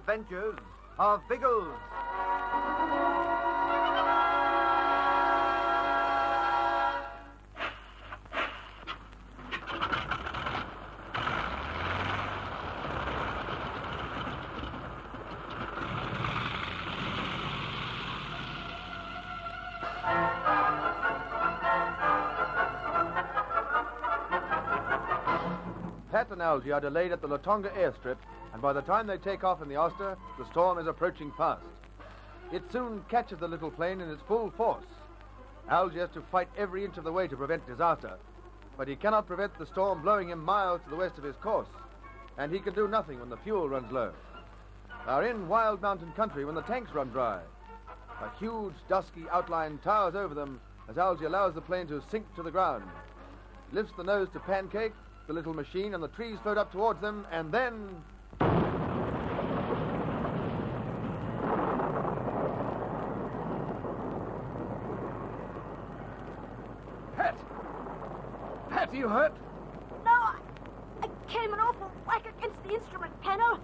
Adventures of Biggles. Pat and Algy are delayed at the Latonga airstrip, and by the time they take off in the Oster, the storm is approaching fast. It soon catches the little plane in its full force. Algy has to fight every inch of the way to prevent disaster, but he cannot prevent the storm blowing him miles to the west of his course, and he can do nothing when the fuel runs low. They are in wild mountain country when the tanks run dry. A huge, dusky outline towers over them as Algy allows the plane to sink to the ground. He lifts the nose to pancake, the little machine, and the trees float up towards them, and then... Pat! Pat, are you hurt? No, I came an awful whack against the instrument panel,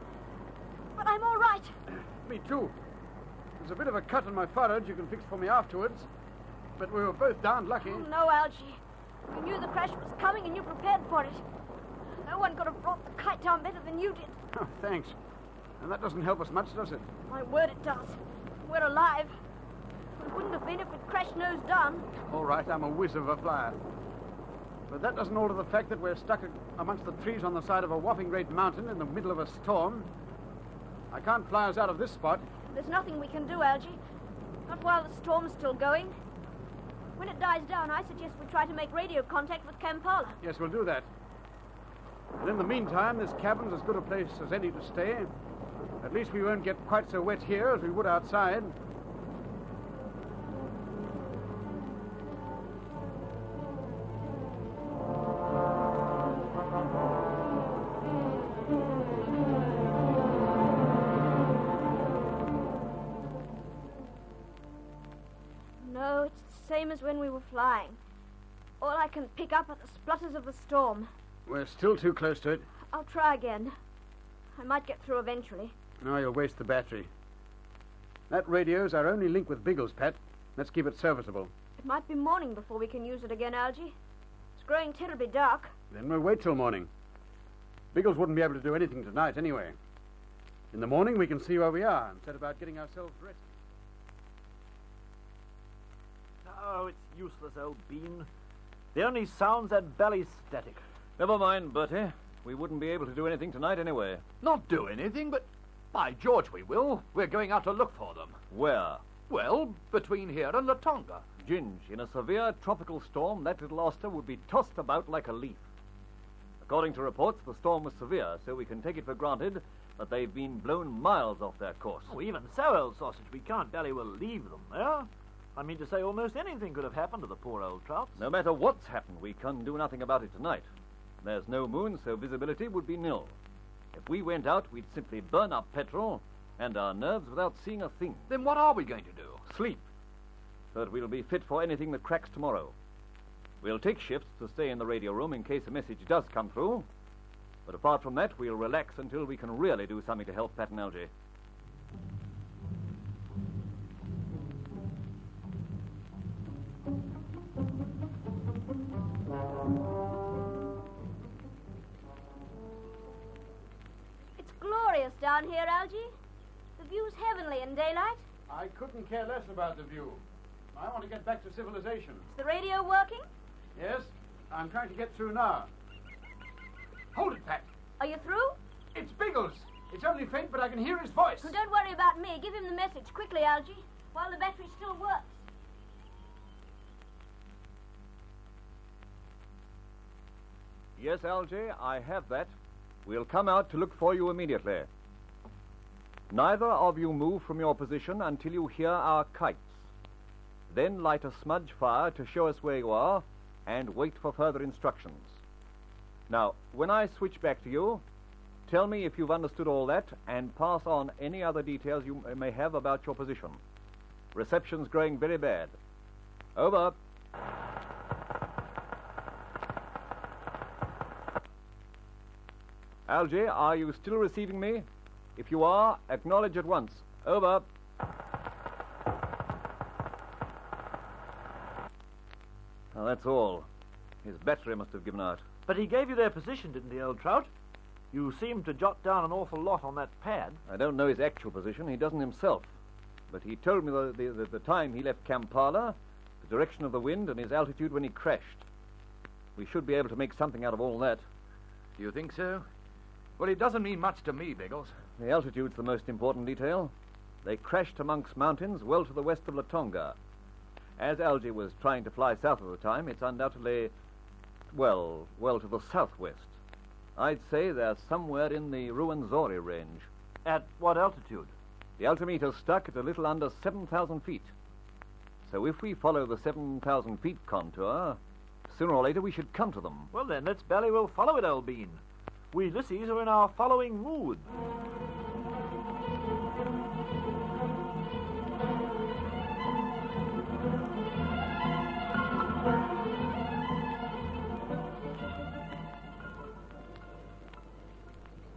but I'm all right. Me too. There's a bit of a cut on my forehead you can fix for me afterwards, but we were both darned lucky. Oh, no, Algy. You knew the crash was coming and you prepared for it. No one could have brought the kite down better than you did. Oh, thanks. And that doesn't help us much, does it? My word, it does. We're alive. We wouldn't have been if we'd crashed nose down. All right, I'm a whiz of a flyer. But that doesn't alter the fact that we're stuck amongst the trees on the side of a whopping great mountain in the middle of a storm. I can't fly us out of this spot. There's nothing we can do, Algy. Not while the storm's still going. When it dies down, I suggest we try to make radio contact with Kampala. Yes, we'll do that. And in the meantime, this cabin's as good a place as any to stay. At least we won't get quite so wet here as we would outside. No, it's the same as when we were flying. All I can pick up are the splutters of the storm. We're still too close to it. I'll try again. I might get through eventually. No, you'll waste the battery. That radio's our only link with Biggles, Pat. Let's keep it serviceable. It might be morning before we can use it again, Algy. It's growing terribly dark. Then we'll wait till morning. Biggles wouldn't be able to do anything tonight anyway. In the morning, we can see where we are and set about getting ourselves ready. Oh, it's useless, old bean. The only sound's that belly static. Never mind, Bertie. We wouldn't be able to do anything tonight anyway. Not do anything, but by George we will. We're going out to look for them. Where? Well, between here and Latonga. Ginge, in a severe tropical storm, that little Oster would be tossed about like a leaf. According to reports, the storm was severe, so we can take it for granted that they've been blown miles off their course. Oh, even so, old sausage, we can't very well leave them there. I mean to say almost anything could have happened to the poor old trouts. No matter what's happened, we can do nothing about it tonight. There's no moon, so visibility would be nil. If we went out, we'd simply burn up petrol and our nerves without seeing a thing. Then what are we going to do? Sleep, so that we'll be fit for anything that cracks tomorrow. We'll take shifts to stay in the radio room in case a message does come through. But apart from that, we'll relax until we can really do something to help Pat and Algy. It's glorious down here, Algy. The view's heavenly in daylight. I couldn't care less about the view. I want to get back to civilization. Is the radio working? Yes, I'm trying to get through now. Hold it, Pat. Are you through? It's Biggles. It's only faint, but I can hear his voice. Well, don't worry about me. Give him the message quickly, Algy, while the battery still works. Yes, Algy, I have that. We'll come out to look for you immediately. Neither of you move from your position until you hear our kites. Then light a smudge fire to show us where you are and wait for further instructions. Now, when I switch back to you, tell me if you've understood all that and pass on any other details you may have about your position. Reception's growing very bad. Over. Algy, are you still receiving me? If you are, acknowledge at once. Over. Now, that's all. His battery must have given out. But he gave you their position, didn't he, old Trout? You seemed to jot down an awful lot on that pad. I don't know his actual position. He doesn't himself. But he told me the time he left Kampala, the direction of the wind, and his altitude when he crashed. We should be able to make something out of all that. Do you think so? Well, it doesn't mean much to me, Biggles. The altitude's the most important detail. They crashed amongst mountains well to the west of Latonga. As Algy was trying to fly south at the time, it's undoubtedly, well to the southwest. I'd say they're somewhere in the Ruwenzori range. At what altitude? The altimeter's stuck at a little under 7,000 feet. So if we follow the 7,000 feet contour, sooner or later we should come to them. Well, then, let's ballywell follow it, old bean. We lissies are in our following mood.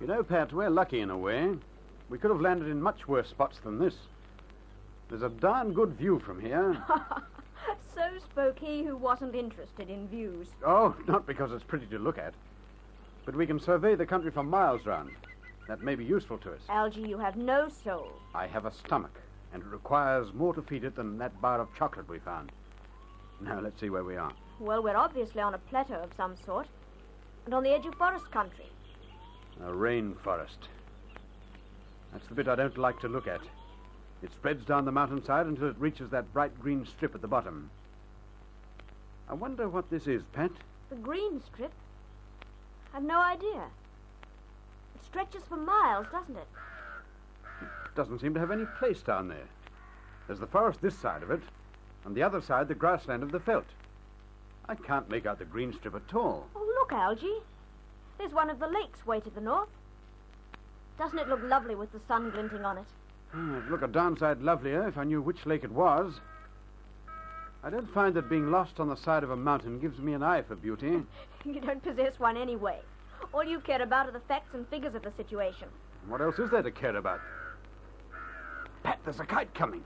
You know, Pat, we're lucky in a way. We could have landed in much worse spots than this. There's a darn good view from here. So spoke he who wasn't interested in views. Oh, not because it's pretty to look at. But we can survey the country for miles round. That may be useful to us. Algy, you have no soul. I have a stomach, and it requires more to feed it than that bar of chocolate we found. Now, let's see where we are. Well, we're obviously on a plateau of some sort, and on the edge of forest country. A rainforest. That's the bit I don't like to look at. It spreads down the mountainside until it reaches that bright green strip at the bottom. I wonder what this is, Pat. The green strip? I've no idea. It stretches for miles, doesn't it? It doesn't seem to have any place down there. There's the forest this side of it, and the other side the grassland of the veldt. I can't make out the green strip at all. Oh, look, Algy. There's one of the lakes way to the north. Doesn't it look lovely with the sun glinting on it? It'd look a darn sight lovelier if I knew which lake it was. I don't find that being lost on the side of a mountain gives me an eye for beauty. You don't possess one anyway. All you care about are the facts and figures of the situation. What else is there to care about? Pat, there's a kite coming.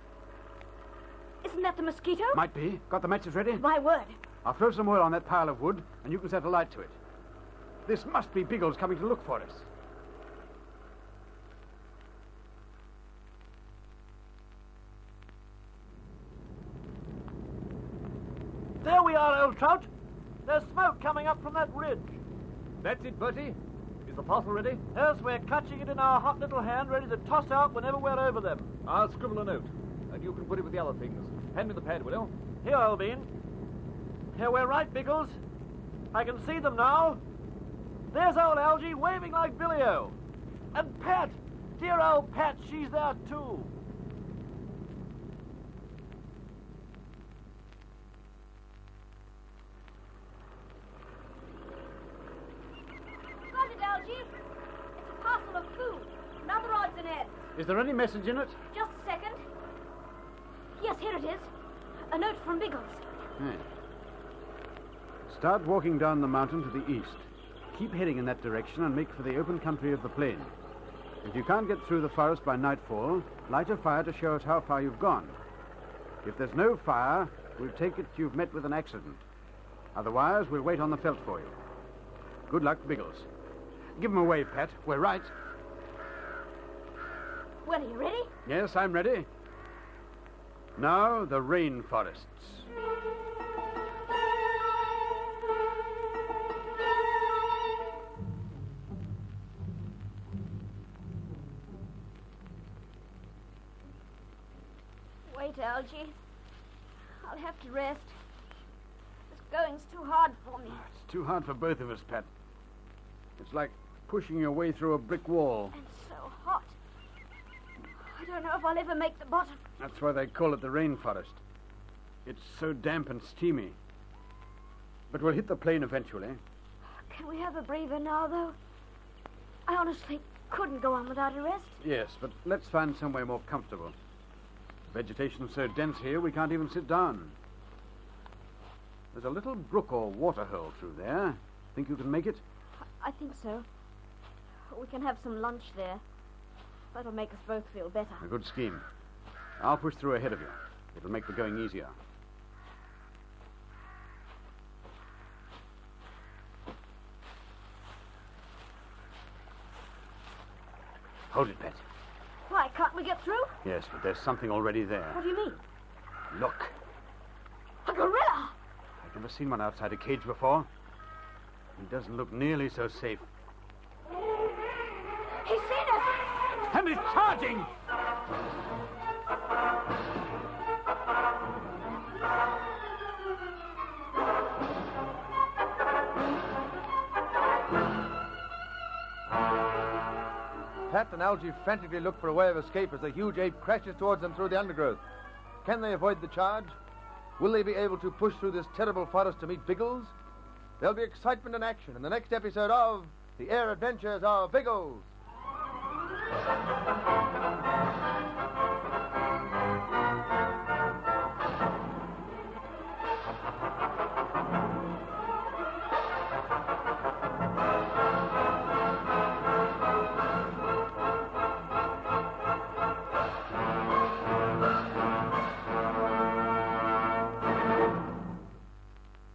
Isn't that the mosquito? Might be. Got the matches ready? My word. I'll throw some oil on that pile of wood, and you can set a light to it. This must be Biggles coming to look for us. There we are, old Trout. There's smoke coming up from that ridge. That's it, Bertie. Is the parcel ready? Yes, we're clutching it in our hot little hand, ready to toss out whenever we're over them. I'll scribble a note, and you can put it with the other things. Hand me the pad, will you? Here, old bean. Here, we're right, Biggles. I can see them now. There's old Algy waving like Billy-O. And Pat, dear old Pat, she's there too. Got it, Algy. It's a parcel of food. Another odds and ends. Is there any message in it? Just a second. Yes, here it is. A note from Biggles. Hey. Start walking down the mountain to the east. Keep heading in that direction and make for the open country of the plain. If you can't get through the forest by nightfall, light a fire to show us how far you've gone. If there's no fire, we'll take it you've met with an accident. Otherwise, we'll wait on the veldt for you. Good luck, Biggles. Give him a wave, Pat. We're right. Well, are you ready? Yes, I'm ready. Now, the rainforests. Wait, Algy. I'll have to rest. This going's too hard for me. It's too hard for both of us, Pat. It's like pushing your way through a brick wall. And so hot. I don't know if I'll ever make the bottom. That's why they call it the rainforest. It's so damp and steamy. But we'll hit the plain eventually. Can we have a breather now, though? I honestly couldn't go on without a rest. Yes, but let's find somewhere more comfortable. Vegetation's so dense here, we can't even sit down. There's a little brook or water hole through there. Think you can make it? I think so. We can have some lunch there. That'll make us both feel better. A good scheme. I'll push through ahead of you. It'll make the going easier. Hold it, Pat. Why, can't we get through? Yes, but there's something already there. What do you mean? Look. A gorilla! I've never seen one outside a cage before. He doesn't look nearly so safe. He's seen us! And he's charging! Pat and Algy frantically look for a way of escape as the huge ape crashes towards them through the undergrowth. Can they avoid the charge? Will they be able to push through this terrible forest to meet Biggles? There'll be excitement and action in the next episode of The Air Adventures of Biggles.